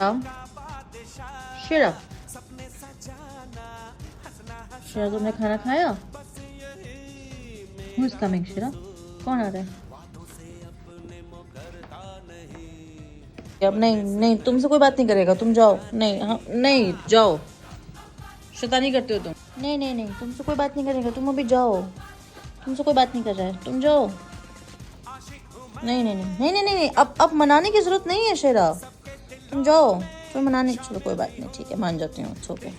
शिरा, शिरा तुमने खाना खाया? हु इज कमिंग शिरा? कौन आ रहा है? अब नहीं नहीं, तुमसे कोई बात नहीं करेगा, तुम जाओ। नहीं, हाँ नहीं, जाओ। शैतानी करते हो तुम। नहीं नहीं नहीं, तुमसे कोई बात नहीं करेगा, तुम अभी जाओ। तुमसे कोई बात नहीं कर रहा है, तुम जाओ। नहीं नहीं नहीं नहीं नहीं नहीं, अब मनाने की जरूरत नहीं है शेरा, तुम जाओ। फिर मनाने, चलो कोई बात नहीं, ठीक है, मान जाती हूँ, ओके।